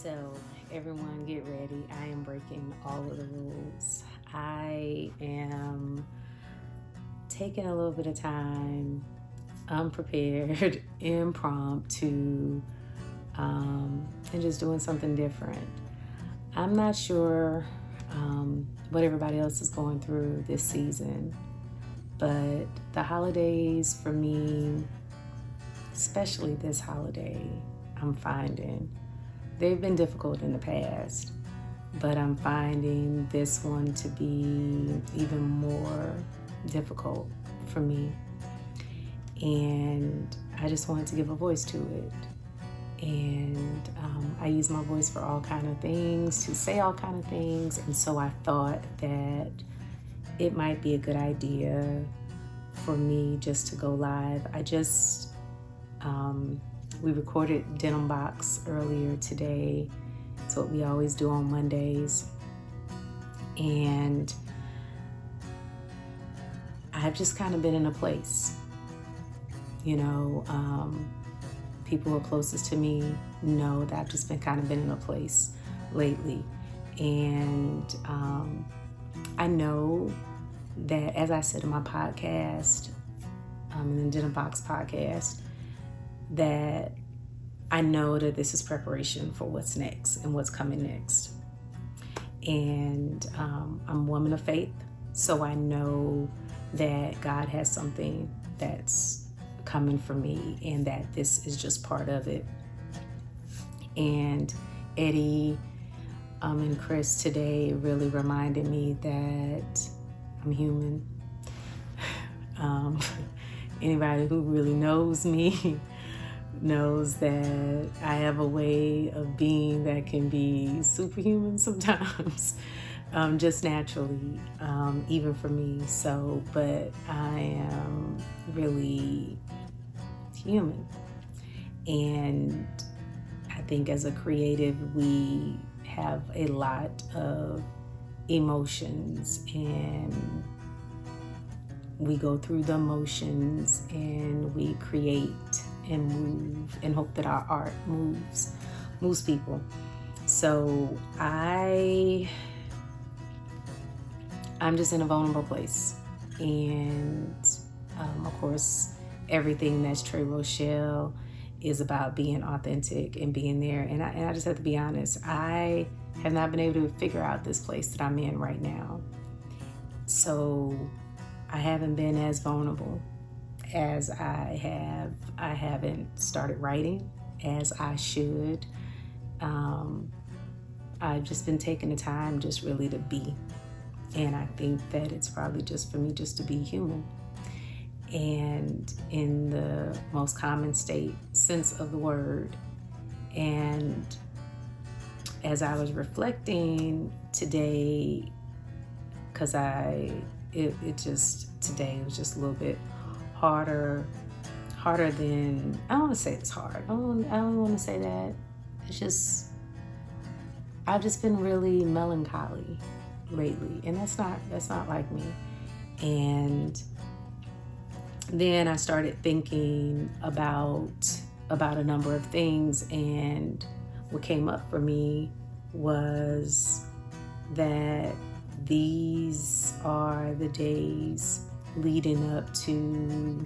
So, everyone get ready. I am breaking all of the rules. I am taking a little bit of time, unprepared, impromptu, and just doing something different. I'm not sure what everybody else is going through this season, but the holidays for me, especially this holiday, I'm finding they've been difficult in the past, but I'm finding this one to be even more difficult for me. And I just wanted to give a voice to it. And I use my voice for all kind of things, to say all kind of things. And so I thought that it might be a good idea for me just to go live. We recorded Denim Box earlier today. It's what we always do on Mondays. And I've just kind of been in a place, people who are closest to me know that I've just been in a place lately. And I know that, as I said in my podcast, in the Denim Box podcast, that I know that this is preparation for what's next and what's coming next. And I'm a woman of faith, so I know that God has something that's coming for me and that this is just part of it. And Eddie and Chris today really reminded me that I'm human. Anybody who really knows me knows that I have a way of being that can be superhuman sometimes, just naturally, even for me. So, but I am really human. And I think as a creative, we have a lot of emotions, and we go through the emotions and we create and move and hope that our art moves people. So I'm just in a vulnerable place. And of course, everything that's Trey Rochelle is about being authentic and being there. And I just have to be honest, I have not been able to figure out this place that I'm in right now. So I haven't been as vulnerable as I haven't started writing as I should. I've just been taking the time just really to be. And I think that it's probably just for me just to be human. And in the most common sense of the word. And as I was reflecting today, because today was just a little bit harder than, I don't want to say it's hard. I don't want to say that. It's just, I've just been really melancholy lately, and that's not like me. And then I started thinking about a number of things, and what came up for me was that these are the days leading up to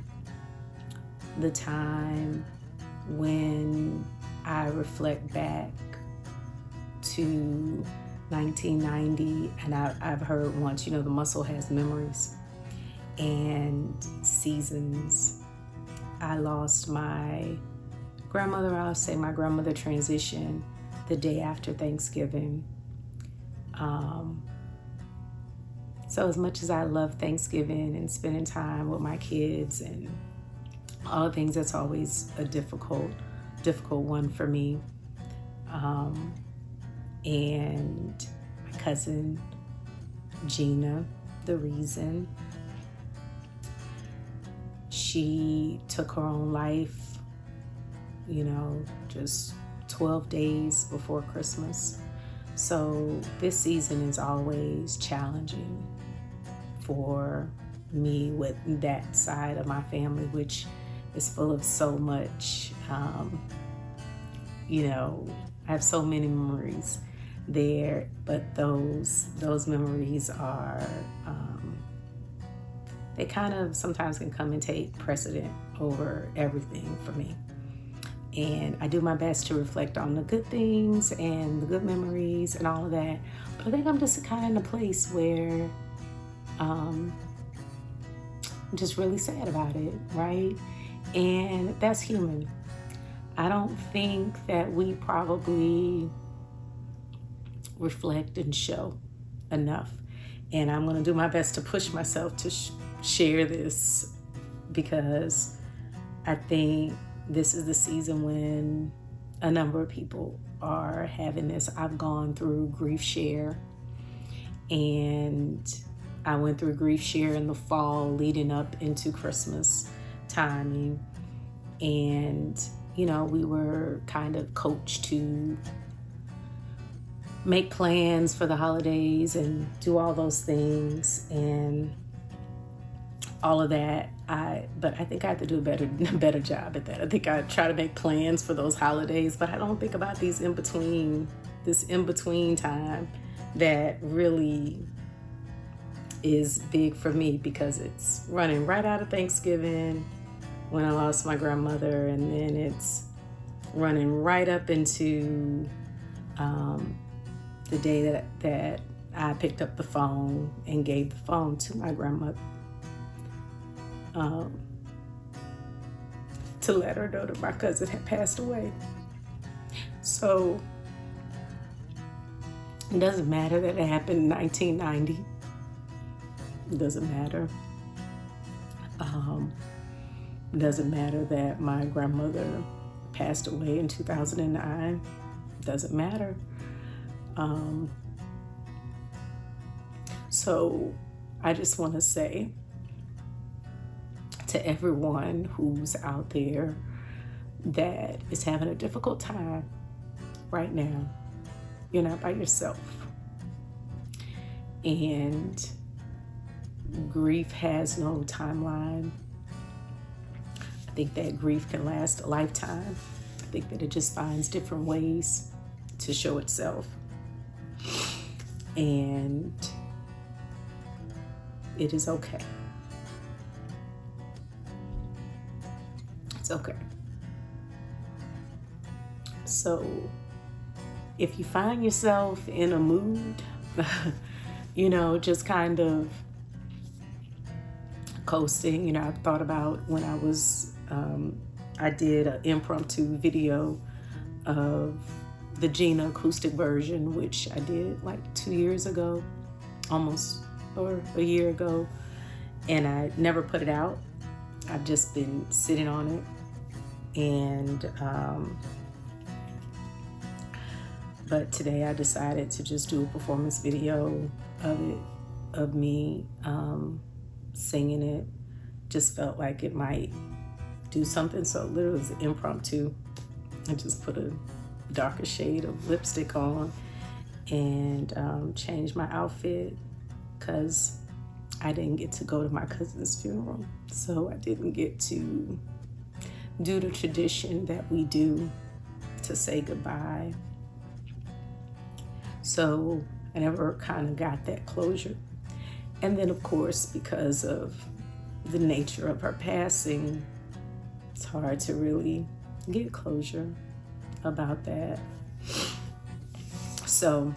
the time when I reflect back to 1990, and I've heard once, the muscle has memories and seasons. I lost my grandmother. I'll say my grandmother transitioned the day after Thanksgiving. So as much as I love Thanksgiving and spending time with my kids and all the things, that's always a difficult one for me. And my cousin Gina, the reason, she took her own life, just 12 days before Christmas. So this season is always challenging for me with that side of my family, which is full of so much I have so many memories there, but those memories are, they kind of sometimes can come and take precedent over everything for me. And I do my best to reflect on the good things and the good memories and all of that. But I think I'm just kind of in a place where I'm just really sad about it, right? And that's human. I don't think that we probably reflect and show enough. And I'm going to do my best to push myself to share this, because I think this is the season when a number of people are having this. I've gone through grief share, and I went through grief share in the fall leading up into Christmas timing. And, we were kind of coached to make plans for the holidays and do all those things and all of that. But I think I have to do a better job at that. I think I try to make plans for those holidays, but I don't think about this in between time that really is big for me, because it's running right out of Thanksgiving when I lost my grandmother, and then it's running right up into the day that I picked up the phone and gave the phone to my grandmother to let her know that my cousin had passed away. So it doesn't matter that it happened in 1990. It doesn't matter. It doesn't matter that my grandmother passed away in 2009. It doesn't matter. So I just want to say to everyone who's out there that is having a difficult time right now, you're not by yourself. And grief has no timeline. I think that grief can last a lifetime. I think that it just finds different ways to show itself. And it is okay. It's okay. So if you find yourself in a mood, just kind of coasting, I've thought about when I was, I did an impromptu video of the Gina acoustic version, which I did like 2 years ago, almost, or a year ago, and I never put it out. I've just been sitting on it, and but today I decided to just do a performance video of it, of me singing it. Just felt like it might do something, so literally it was an impromptu. I just put a darker shade of lipstick on and changed my outfit, because I didn't get to go to my cousin's funeral, so I didn't get to do the tradition that we do to say goodbye. So I never kind of got that closure. And then, of course, because of the nature of her passing, it's hard to really get closure about that. So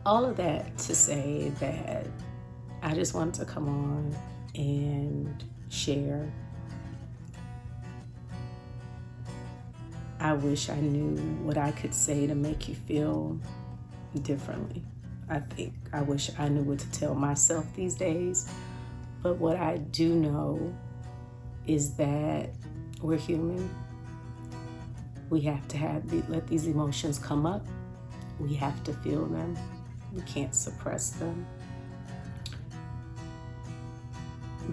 all of that to say that I just wanted to come on and share. I wish I knew what I could say to make you feel differently. I wish I knew what to tell myself these days. But what I do know is that we're human. We have to let these emotions come up. We have to feel them. We can't suppress them.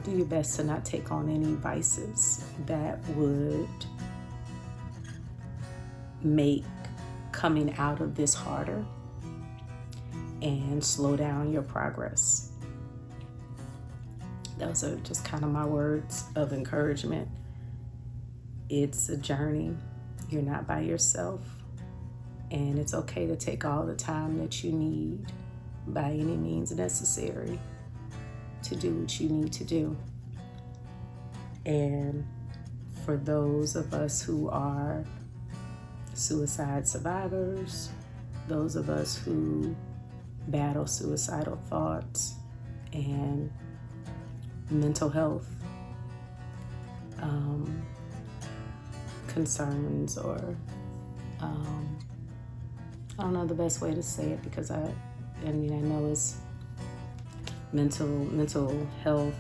Do your best to not take on any vices that would make coming out of this harder, and slow down your progress. Those are just kind of my words of encouragement. It's a journey. You're not by yourself, and it's okay to take all the time that you need by any means necessary to do what you need to do. And for those of us who are suicide survivors, those of us who battle suicidal thoughts and mental health concerns, or I don't know the best way to say it, because I know it's mental health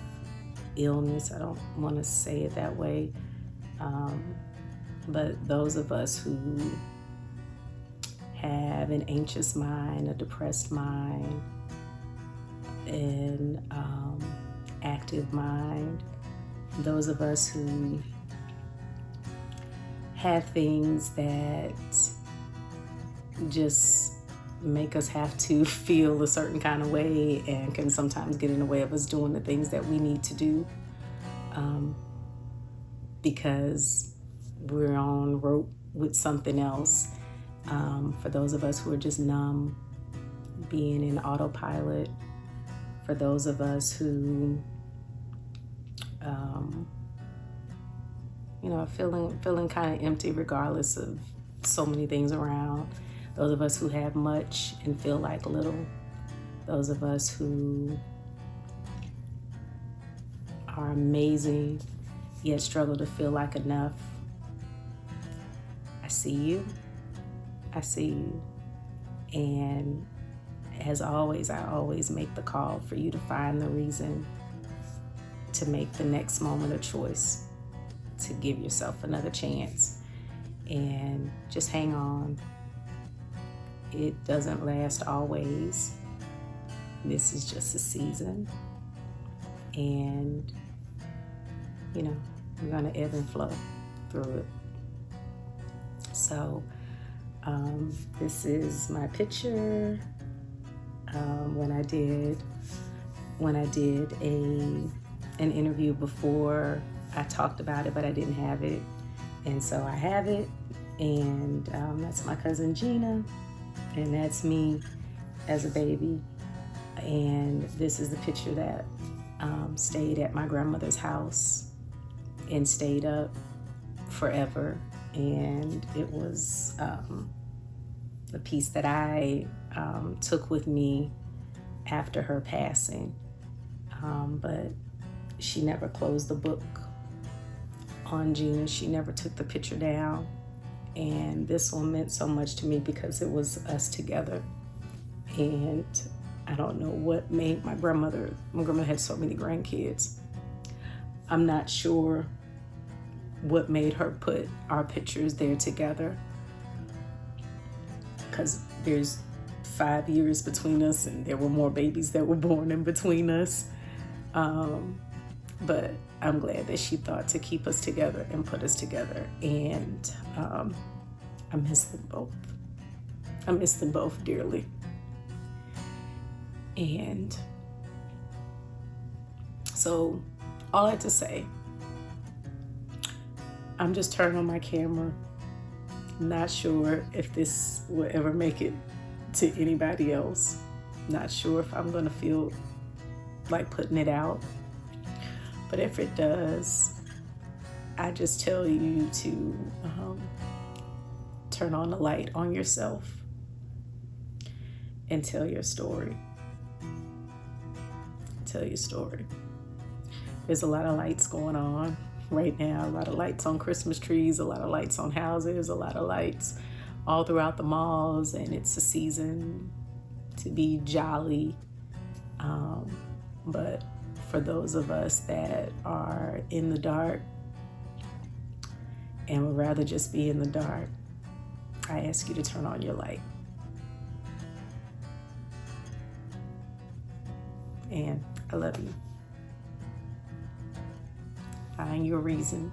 illness. I don't want to say it that way, but those of us who have an anxious mind, a depressed mind, an active mind, those of us who have things that just make us have to feel a certain kind of way and can sometimes get in the way of us doing the things that we need to do, because we're on rope with something else. For those of us who are just numb, being in autopilot, for those of us who feeling kind of empty regardless of so many things around, those of us who have much and feel like little, those of us who are amazing yet struggle to feel like enough. I see you. I see you. And as always, I always make the call for you to find the reason to make the next moment a choice, to give yourself another chance, and just hang on. It doesn't last always. This is just a season, and we're gonna ebb and flow through it. So this is my picture when I did an interview before. I talked about it, but I didn't have it, and so I have it. And that's my cousin Gina, and that's me as a baby. And this is the picture that stayed at my grandmother's house and stayed up forever. And it was the piece that I took with me after her passing. But she never closed the book on Gina. She never took the picture down. And this one meant so much to me because it was us together. And I don't know what made my grandmother had so many grandkids. I'm not sure what made her put our pictures there together, because there's 5 years between us and there were more babies that were born in between us. But I'm glad that she thought to keep us together and put us together. And I miss them both. I miss them both dearly. And so all I have to say, I'm just turning on my camera. Not sure if this will ever make it to anybody else. Not sure if I'm gonna feel like putting it out. But if it does, I just tell you to turn on the light on yourself and tell your story. Tell your story. There's a lot of lights going on right now, a lot of lights on Christmas trees, a lot of lights on houses, a lot of lights all throughout the malls, and it's a season to be jolly. But for those of us that are in the dark and would rather just be in the dark, I ask you to turn on your light. And I love you. Find your reason